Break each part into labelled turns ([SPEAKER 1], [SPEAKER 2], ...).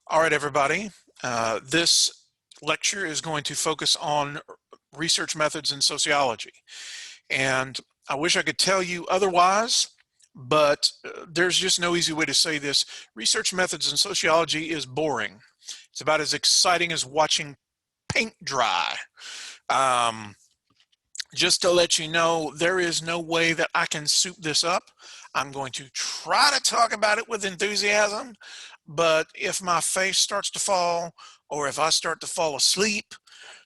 [SPEAKER 1] All right, everybody. This lecture is going to focus on research methods in sociology. And I wish I could tell you otherwise, but there's just no easy way to say this. Research methods in sociology is boring. It's about as exciting as watching paint dry. Um, just to let you know, there is no way that I can soup this up. I'm going to try to talk about it with enthusiasm, but if my face starts to fall or if I start to fall asleep,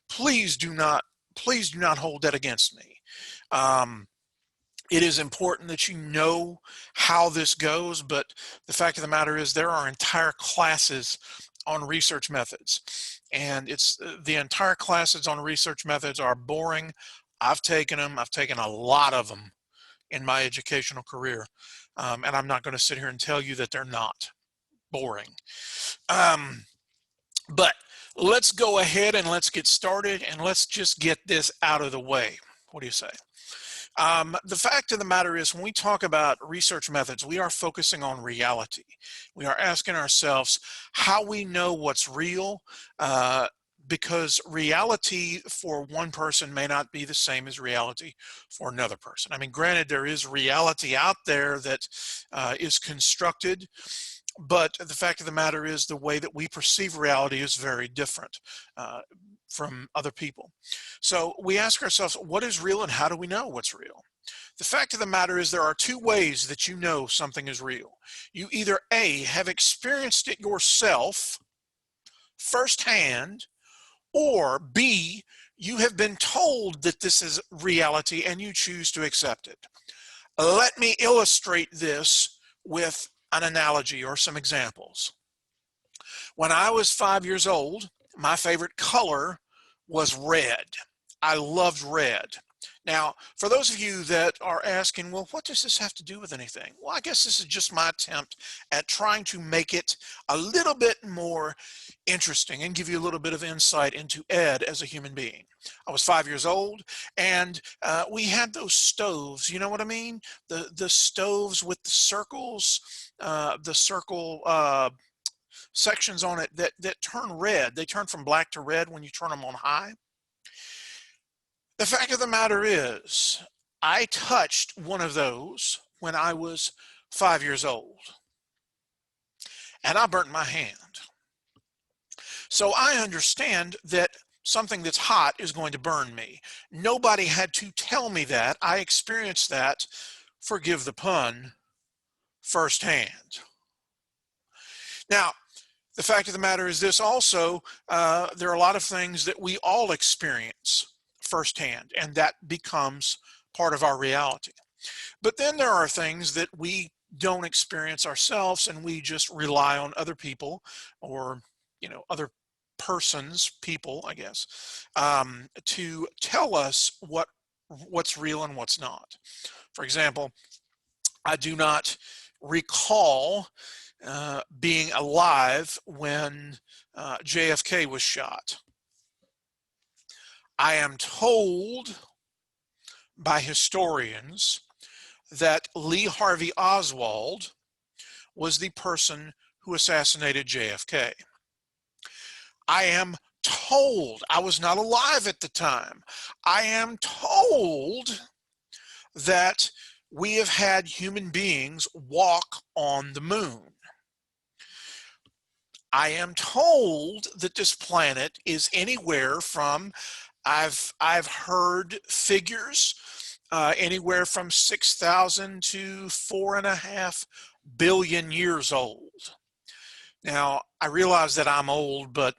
[SPEAKER 1] please do not hold that against me. It is important that you know how this goes, but the fact of the matter is there are entire classes on research methods, and it's the entire classes on research methods are boring. I've taken them. I've taken a lot of them in my educational career, and I'm not going to sit here and tell you that they're not boring. But let's go ahead and let's get started, and let's just get this out of the way. What do you say? The fact of the matter is, when we talk about research methods, we are focusing on reality. We are asking ourselves how we know what's real, because reality for one person may not be the same as reality for another person. I mean, granted, there is reality out there that is constructed, but the fact of the matter is the way that we perceive reality is very different from other people. So we ask ourselves, what is real and how do we know what's real? The fact of the matter is there are two ways that you know something is real. You either A, have experienced it yourself firsthand, or B, you have been told that this is reality and you choose to accept it. Let me illustrate this with an analogy or some examples. When I was 5 years old, my favorite color was red. I loved red. Now, for those of you that are asking, well, what does this have to do with anything? Well, I guess this is just my attempt at trying to make it a little bit more interesting and give you a little bit of insight into Ed as a human being. I was 5 years old, and we had those stoves, you know what I mean? The stoves with the circles, the circle sections on it that turn red. They turn from black to red when you turn them on high. The fact of the matter is, I touched one of those when I was 5 years old, and I burnt my hand. So I understand that something that's hot is going to burn me. Nobody had to tell me that. I experienced that, forgive the pun, firsthand. Now, the fact of the matter is this also, there are a lot of things that we all experience firsthand, and that becomes part of our reality. But then there are things that we don't experience ourselves, and we just rely on other people, or other persons, people, I guess, to tell us what's real and what's not. For example, I do not recall being alive when JFK was shot. I am told by historians that Lee Harvey Oswald was the person who assassinated JFK. I am told, I was not alive at the time, I am told that we have had human beings walk on the moon. I am told that this planet is anywhere from, I've heard figures anywhere from 6,000 to 4.5 billion years old. Now, I realize that I'm old, but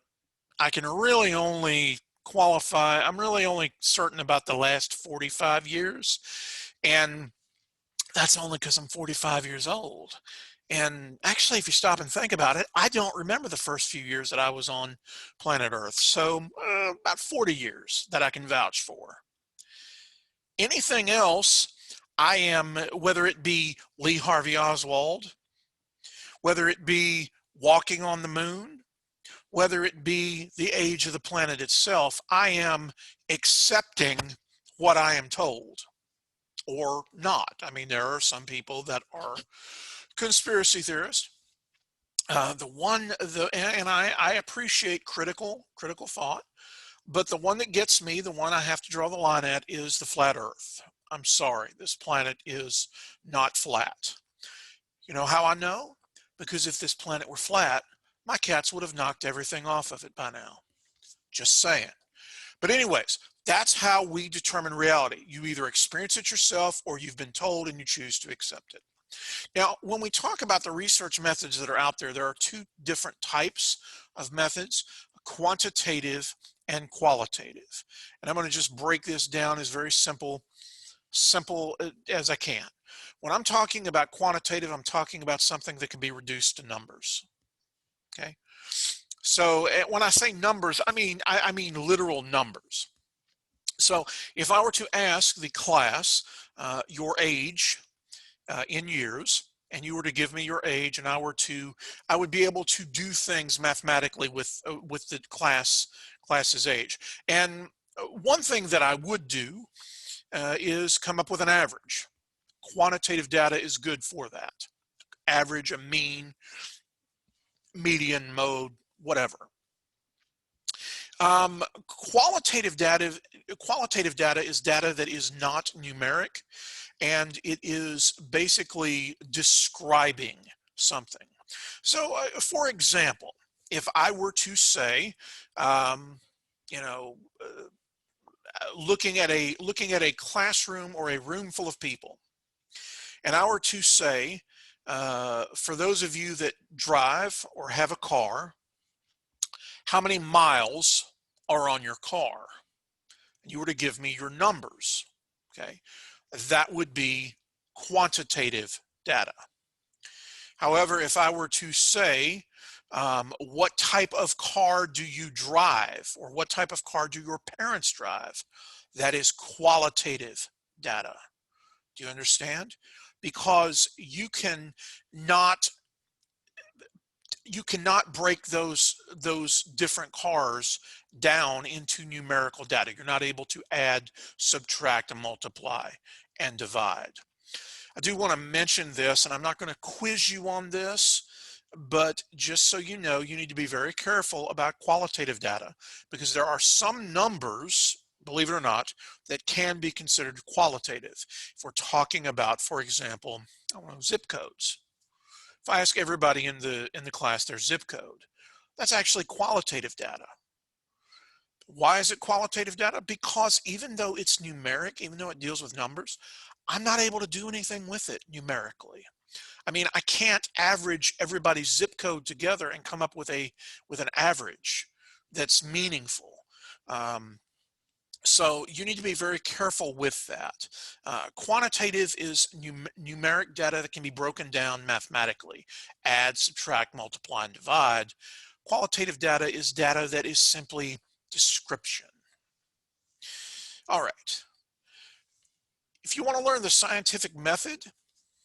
[SPEAKER 1] I can really only qualify, I'm really only certain about the last 45 years. And that's only because I'm 45 years old. And actually, if you stop and think about it, I don't remember the first few years that I was on planet Earth. So about 40 years that I can vouch for. Anything else, I am, whether it be Lee Harvey Oswald, whether it be walking on the moon, whether it be the age of the planet itself, I am accepting what I am told, or not. I mean, there are some people that are conspiracy theorists, And I appreciate critical thought, but the one that gets me, the one I have to draw the line at, is the flat Earth. I'm sorry, this planet is not flat. You know how I know? Because if this planet were flat, my cats would have knocked everything off of it by now. Just saying. But anyways, that's how we determine reality. You either experience it yourself or you've been told and you choose to accept it. Now, when we talk about the research methods that are out there, there are two different types of methods: quantitative and qualitative. And I'm going to just break this down as very simple as I can. When I'm talking about quantitative, I'm talking about something that can be reduced to numbers. Okay. So when I say numbers, I mean literal numbers. So if I were to ask the class your age in years, and you were to give me your age, and I would be able to do things mathematically with the class's age. And one thing that I would do is come up with an average. Quantitative data is good for that. Average, a mean, median, mode, whatever. Qualitative data is data that is not numeric, and it is basically describing something. So, for example, if I were to say, you know, looking at a classroom or a room full of people, and I were to say, for those of you that drive or have a car, how many miles are on your car? And you were to give me your numbers, okay? That would be quantitative data. However, if I were to say, what type of car do you drive, or what type of car do your parents drive, that is qualitative data. Do you understand? Because you cannot break those different cars down into numerical data. You're not able to add, subtract, and multiply and divide. I do want to mention this, and I'm not going to quiz you on this, but just so you know, you need to be very careful about qualitative data, because there are some numbers, believe it or not, that can be considered qualitative. If we're talking about, for example, I don't know, zip codes. If I ask everybody in the class their zip code, that's actually qualitative data. Why is it qualitative data? Because even though it's numeric, even though it deals with numbers, I'm not able to do anything with it numerically. I mean, I can't average everybody's zip code together and come up with an average that's meaningful. So you need to be very careful with that. Quantitative is numeric data that can be broken down mathematically: add, subtract, multiply, and divide. Qualitative data is data that is simply description. All right. If you want to learn the scientific method,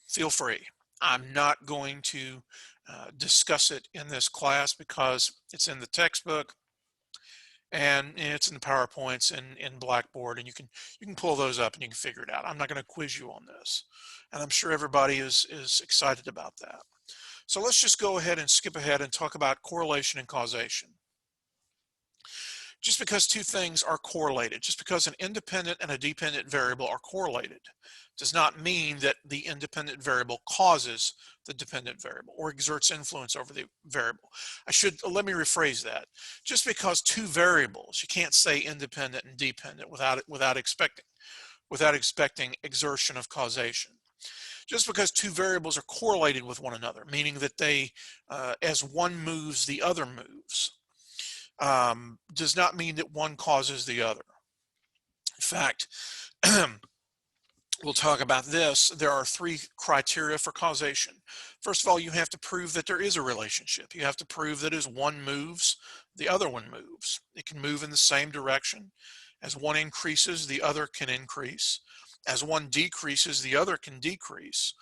[SPEAKER 1] feel free. I'm not going to discuss it in this class because it's in the textbook and it's in the PowerPoints and in Blackboard, and you can pull those up and you can figure it out. I'm not going to quiz you on this, and I'm sure everybody is excited about that. So let's just go ahead and skip ahead and talk about correlation and causation. Just because two things are correlated, just because an independent and a dependent variable are correlated, does not mean that the independent variable causes the dependent variable or exerts influence over the variable. Let me rephrase that. Just because two variables, you can't say independent and dependent without expecting exertion of causation. Just because two variables are correlated with one another, meaning that they, as one moves, the other moves, does not mean that one causes the other. In fact, we'll talk about this. There are three criteria for causation. First of all, you have to prove that there is a relationship. You have to prove that as one moves, the other one moves. It can move in the same direction. As one increases, the other can increase. As one decreases, the other can decrease.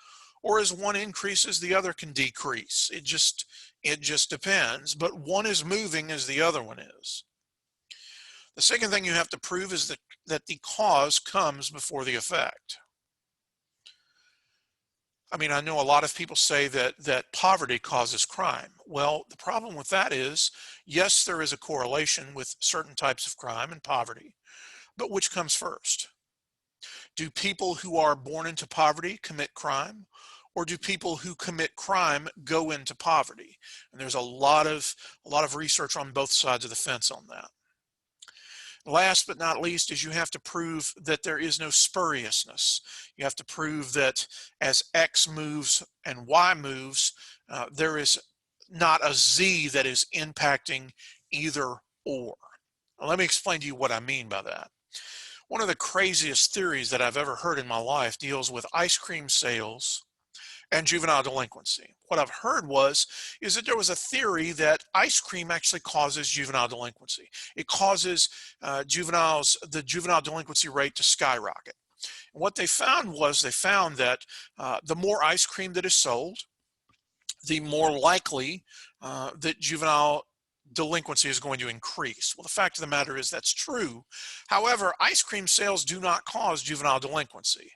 [SPEAKER 1] Or as one increases, the other can decrease. It just depends, but one is moving as the other one is. The second thing you have to prove is that the cause comes before the effect. I mean, I know a lot of people say that poverty causes crime. Well, the problem with that is, yes, there is a correlation with certain types of crime and poverty, but which comes first? Do people who are born into poverty commit crime? Or do people who commit crime go into poverty? And there's a lot of research on both sides of the fence on that. Last but not least is you have to prove that there is no spuriousness. You have to prove that as X moves and Y moves, there is not a Z that is impacting either or. Now, let me explain to you what I mean by that. One of the craziest theories that I've ever heard in my life deals with ice cream sales and juvenile delinquency. What I've heard is that there was a theory that ice cream actually causes juvenile delinquency. It causes the juvenile delinquency rate to skyrocket. And what they found that the more ice cream that is sold, the more likely that juvenile delinquency is going to increase. Well, the fact of the matter is that's true. However, ice cream sales do not cause juvenile delinquency.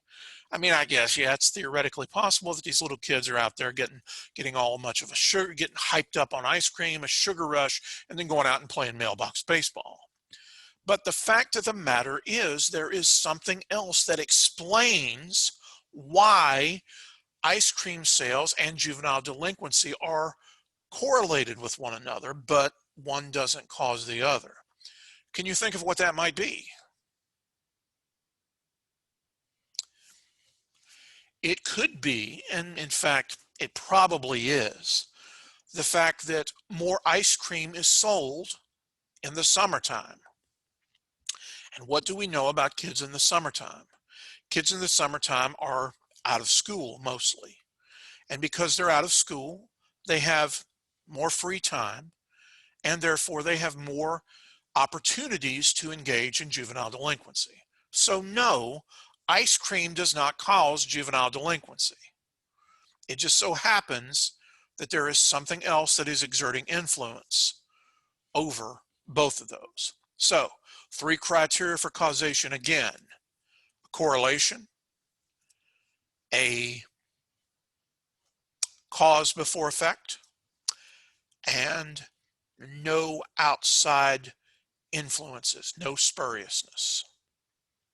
[SPEAKER 1] I mean, I guess, yeah, it's theoretically possible that these little kids are out there getting all much of a sugar, getting hyped up on ice cream, a sugar rush, and then going out and playing mailbox baseball. But the fact of the matter is there is something else that explains why ice cream sales and juvenile delinquency are correlated with one another, but one doesn't cause the other. Can you think of what that might be? It could be, and in fact, it probably is, the fact that more ice cream is sold in the summertime. And what do we know about kids in the summertime? Kids in the summertime are out of school mostly. And because they're out of school, they have more free time, and therefore they have more opportunities to engage in juvenile delinquency. So no, ice cream does not cause juvenile delinquency. It just so happens that there is something else that is exerting influence over both of those. So 3 criteria for causation again: correlation, a cause before effect, and no outside influences, no spuriousness.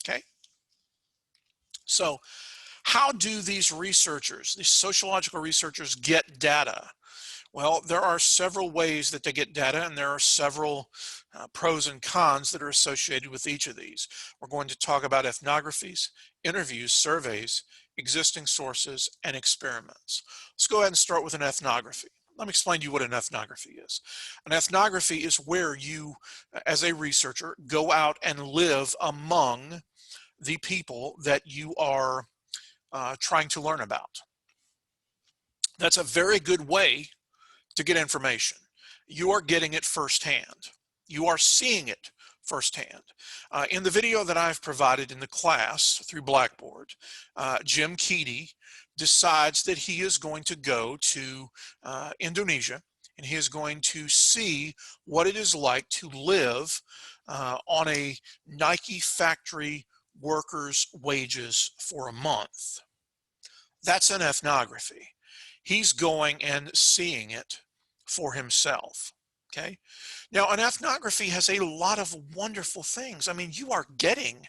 [SPEAKER 1] Okay? So how do these researchers, these sociological researchers, get data? Well, there are several ways that they get data, and there are several pros and cons that are associated with each of these. We're going to talk about ethnographies, interviews, surveys, existing sources, and experiments. Let's go ahead and start with an ethnography. Let me explain to you what an ethnography is. An ethnography is where you, as a researcher, go out and live among the people that you are trying to learn about. That's a very good way to get information. You are getting it firsthand. You are seeing it firsthand. In the video that I've provided in the class through Blackboard, Jim Keedy decides that he is going to go to Indonesia, and he is going to see what it is like to live on a Nike factory worker's wages for a month. That's an ethnography. He's going and seeing it for himself. Okay. Now, an ethnography has a lot of wonderful things. I mean, you are getting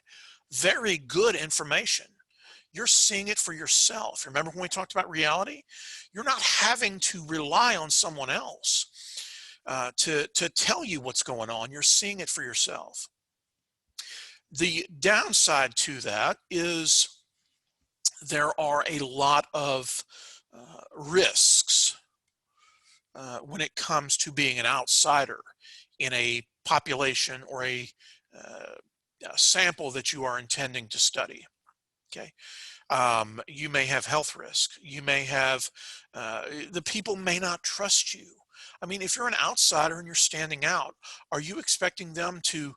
[SPEAKER 1] very good information. You're seeing it for yourself. Remember when we talked about reality? You're not having to rely on someone else to tell you what's going on. You're seeing it for yourself. The downside to that is there are a lot of risks when it comes to being an outsider in a population or a sample that you are intending to study. Okay, you may have health risk. You may have the people may not trust you. I mean, if you're an outsider and you're standing out, are you expecting them to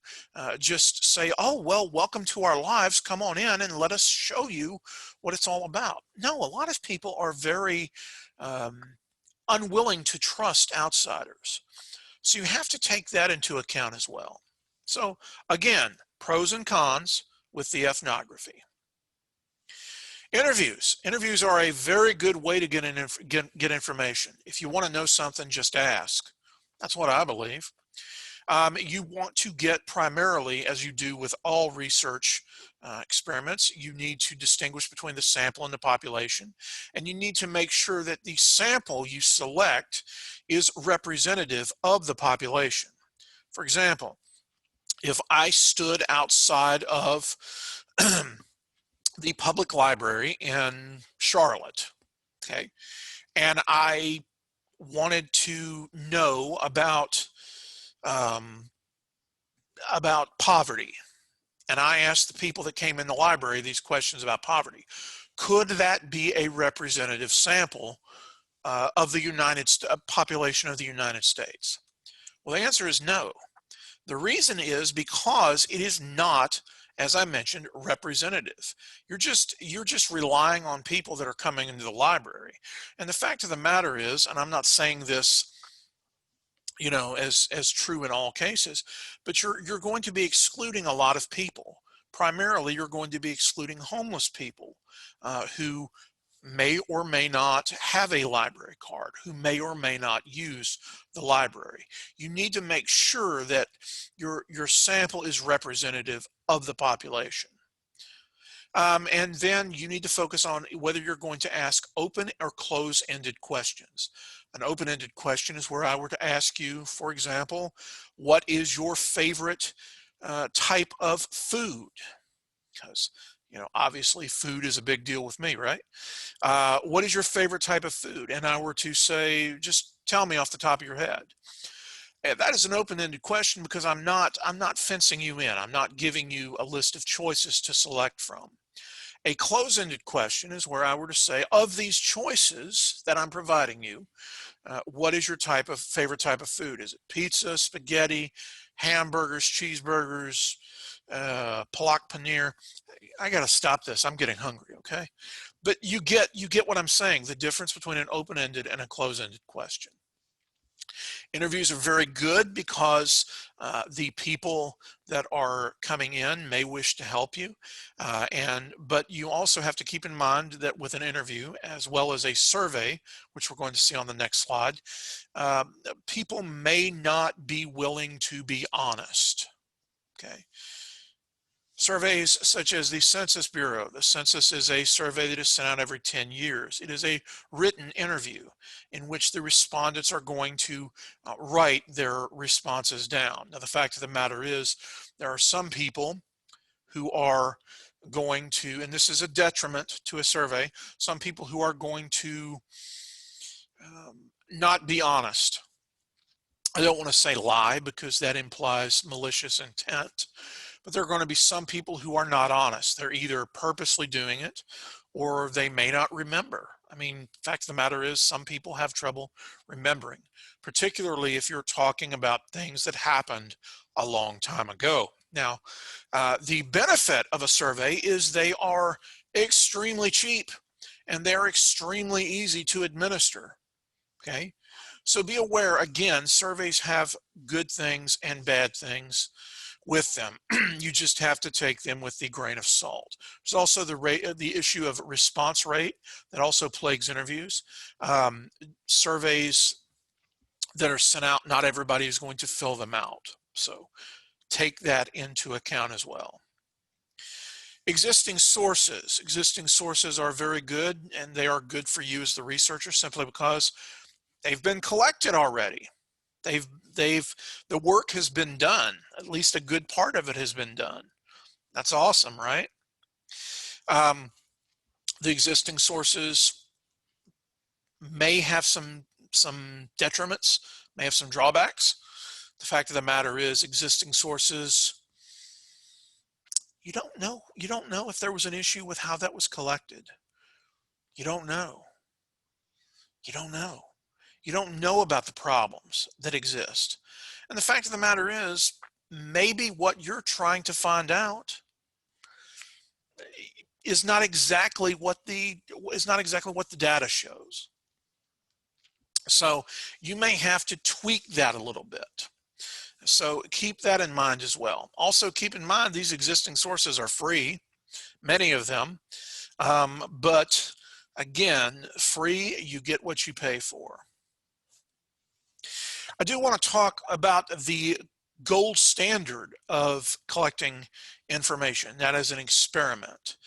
[SPEAKER 1] just say, oh, well, welcome to our lives, come on in and let us show you what it's all about? No, a lot of people are very unwilling to trust outsiders. So you have to take that into account as well. So again, pros and cons with the ethnography. Interviews. Interviews are a very good way to get information. If you want to know something, just ask. That's what I believe. You want to get primarily, as you do with all research experiments, you need to distinguish between the sample and the population, and you need to make sure that the sample you select is representative of the population. For example, if I stood outside of the public library in Charlotte, okay, and I wanted to know about poverty, and I asked the people that came in the library these questions about poverty, could that be a representative sample of the population of the United States? Well, the answer is no. The reason is because it is not, as I mentioned, representative. You're just relying on people that are coming into the library. And the fact of the matter is, and I'm not saying this, you know, as true in all cases, but you're going to be excluding a lot of people. Primarily, you're going to be excluding homeless people who may or may not have a library card, who may or may not use the library. You need to make sure that your sample is representative of the population. And then you need to focus on whether you're going to ask open or close-ended questions. An open-ended question is where I were to ask you, for example, what is your favorite type of food? Because, you know, obviously food is a big deal with me, right? What is your favorite type of food? And I were to say, just tell me off the top of your head. And that is an open-ended question because I'm not fencing you in. I'm not giving you a list of choices to select from. A close-ended question is where I were to say, of these choices that I'm providing you, what is your favorite type of food? Is it pizza, spaghetti, hamburgers, cheeseburgers, palak paneer? I got to stop this. I'm getting hungry, okay? But you get what I'm saying, the difference between an open-ended and a close-ended question. Interviews are very good because the people that are coming in may wish to help you, but you also have to keep in mind that with an interview, as well as a survey, which we're going to see on the next slide, people may not be willing to be honest. Okay. Surveys such as the Census Bureau. The census is a survey that is sent out every 10 years. It is a written interview in which the respondents are going to write their responses down. Now, the fact of the matter is there are some people who are going to, and this is a detriment to a survey, some people who are going to not be honest. I don't want to say lie because that implies malicious intent. But there are going to be some people who are not honest. They're either purposely doing it or they may not remember. I mean, the fact of the matter is some people have trouble remembering, particularly if you're talking about things that happened a long time ago. Now, the benefit of a survey is they are extremely cheap and they're extremely easy to administer. Okay, so be aware, again, surveys have good things and bad things with them. You just have to take them with the grain of salt. There's also the issue of response rate that also plagues interviews. Surveys that are sent out, not everybody is going to fill them out. So take that into account as well. Existing sources. Existing sources are very good, and they are good for you as the researcher simply because they've been collected already. The work has been done. At least a good part of it has been done. That's awesome, right? The existing sources may have some detriments, may have some drawbacks. The fact of the matter is, existing sources, you don't know if there was an issue with how that was collected. You don't know. You don't know. You don't know about the problems that exist. And the fact of the matter is, maybe what you're trying to find out is not exactly what the data shows. So you may have to tweak that a little bit. So keep that in mind as well. Also keep in mind these existing sources are free, many of them. But again, free, you get what you pay for. I do want to talk about the gold standard of collecting information. That is an experiment.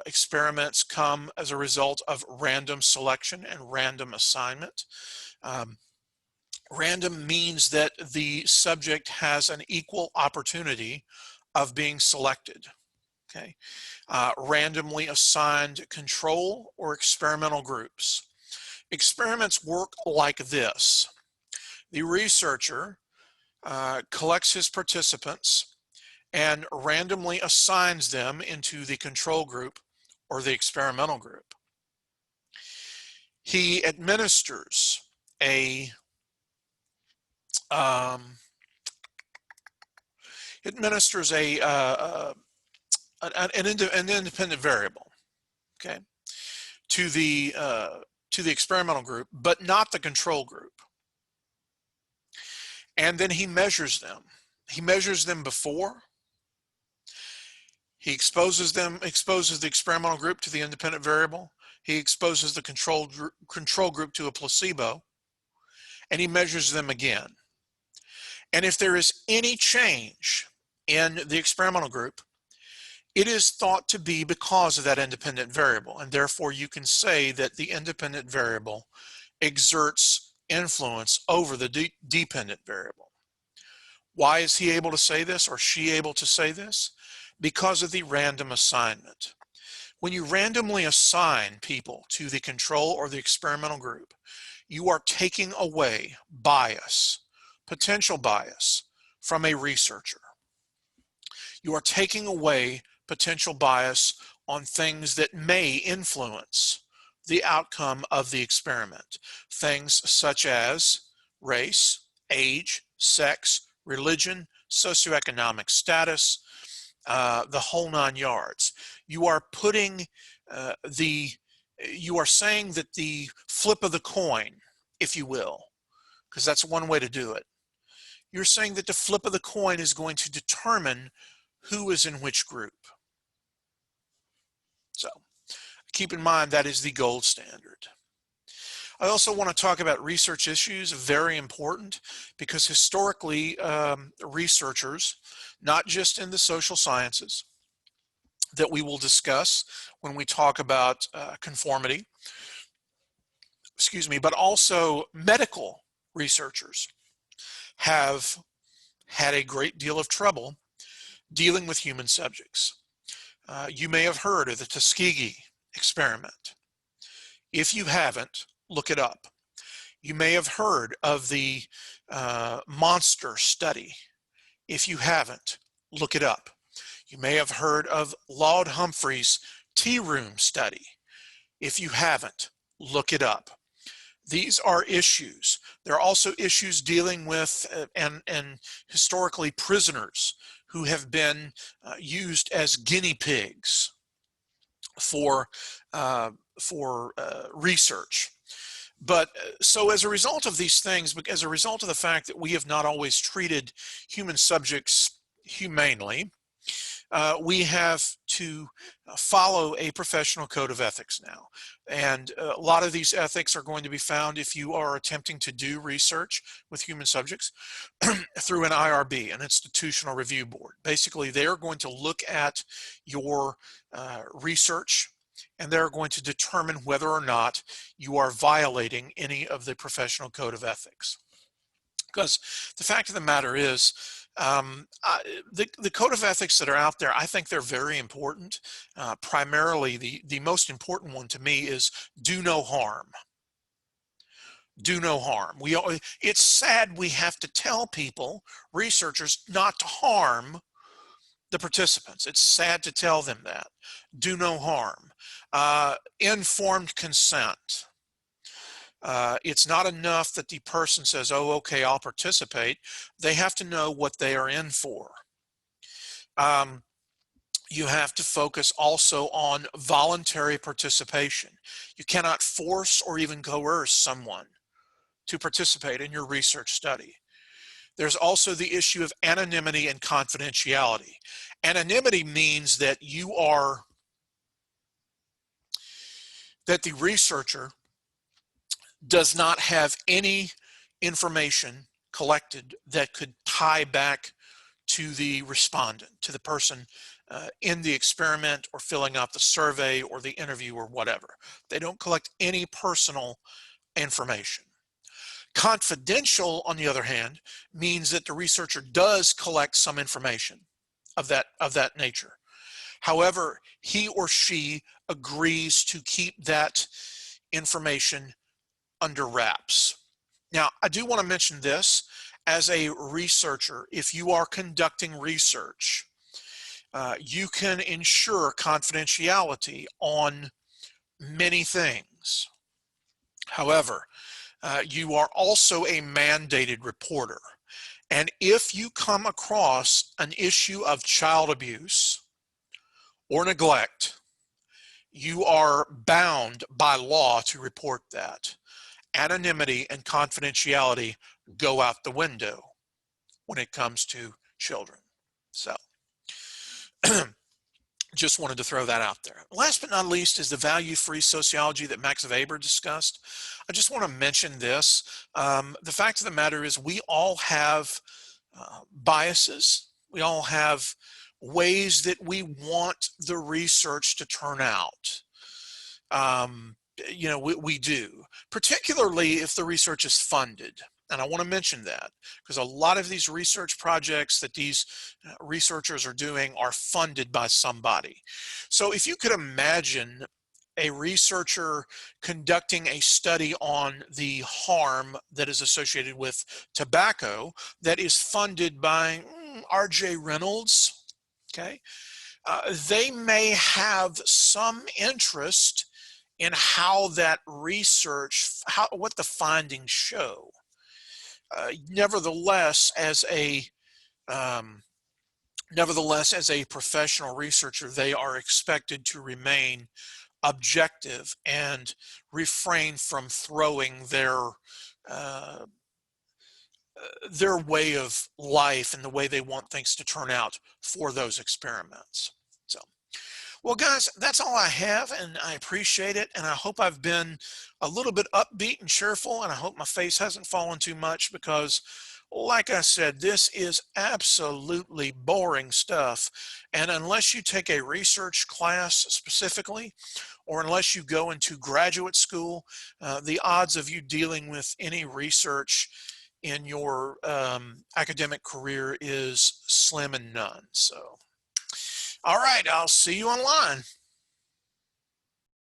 [SPEAKER 1] Experiments come as a result of random selection and random assignment. Um, Random means that the subject has an equal opportunity of being selected. Okay, randomly assigned control or experimental groups. Experiments work like this. The researcher collects his participants and randomly assigns them into the control group or the experimental group. He administers a um, an independent variable, okay, to the experimental group, but not the control group. And then he measures them. He measures them before. He exposes the experimental group to the independent variable. He exposes the control group to a placebo, and he measures them again. And if there is any change in the experimental group, it is thought to be because of that independent variable, and therefore you can say that the independent variable exerts influence over the dependent variable. Why is he able to say this, or she able to say this? Because of the random assignment. When you randomly assign people to the control or the experimental group, you are taking away bias, potential bias, from a researcher. You are taking away potential bias on things that may influence the outcome of the experiment. Things such as race, age, sex, religion, socioeconomic status, the whole 9 yards. You are putting you are saying that the flip of the coin, if you will, because that's one way to do it. You're saying that the flip of the coin is going to determine who is in which group. So keep in mind that is the gold standard. I also want to talk about research issues, very important, because historically researchers, not just in the social sciences, that we will discuss when we talk about conformity, excuse me, but also medical researchers have had a great deal of trouble dealing with human subjects. You may have heard of the Tuskegee experiment. If you haven't, look it up. You may have heard of the monster study. If you haven't, look it up. You may have heard of Laud Humphrey's tea room study. If you haven't, look it up. These are issues. There are also issues dealing with and historically prisoners who have been used as guinea pigs for research. But so as a result of these things, as a result of the fact that we have not always treated human subjects humanely, we have to follow a professional code of ethics now. And a lot of these ethics are going to be found if you are attempting to do research with human subjects through an IRB, an institutional review board. Basically, they're going to look at your research, and they're going to determine whether or not you are violating any of the professional code of ethics. Because the fact of the matter is, the code of ethics that are out there, I think they're very important. Primarily, the most important one to me is do no harm. Do no harm. It's sad we have to tell people, researchers, not to harm the participants. It's sad to tell them that. Do no harm. Informed consent. It's not enough that the person says, oh, okay, I'll participate. They have to know what they are in for. You have to focus also on voluntary participation. You cannot force or even coerce someone to participate in your research study. There's also the issue of anonymity and confidentiality. Anonymity means that you are that the researcher does not have any information collected that could tie back to the respondent, to the person in the experiment or filling out the survey or the interview or whatever. They don't collect any personal information. Confidential, on the other hand, means that the researcher does collect some information of that nature. However, he or she agrees to keep that information under wraps. Now, I do want to mention this. As a researcher, if you are conducting research, you can ensure confidentiality on many things. However, you are also a mandated reporter. And if you come across an issue of child abuse or neglect, you are bound by law to report that. Anonymity and confidentiality go out the window when it comes to children. So just wanted to throw that out there. Last but not least is the value-free sociology that Max Weber discussed. I just want to mention this. The fact of the matter is we all have biases. We all have ways that we want the research to turn out. You know, we do, particularly if the research is funded. And I want to mention that because a lot of these research projects that these researchers are doing are funded by somebody. So if you could imagine a researcher conducting a study on the harm that is associated with tobacco that is funded by R.J. Reynolds, okay, they may have some interest in how that research, what the findings show. Nevertheless, as a professional researcher, they are expected to remain objective and refrain from throwing their way of life and the way they want things to turn out for those experiments. So, well, guys, that's all I have, and I appreciate it, and I hope I've been a little bit upbeat and cheerful, and I hope my face hasn't fallen too much because, like I said, this is absolutely boring stuff, and unless you take a research class specifically, or unless you go into graduate school, the odds of you dealing with any research in your academic career is slim and none. So, all right, I'll see you online.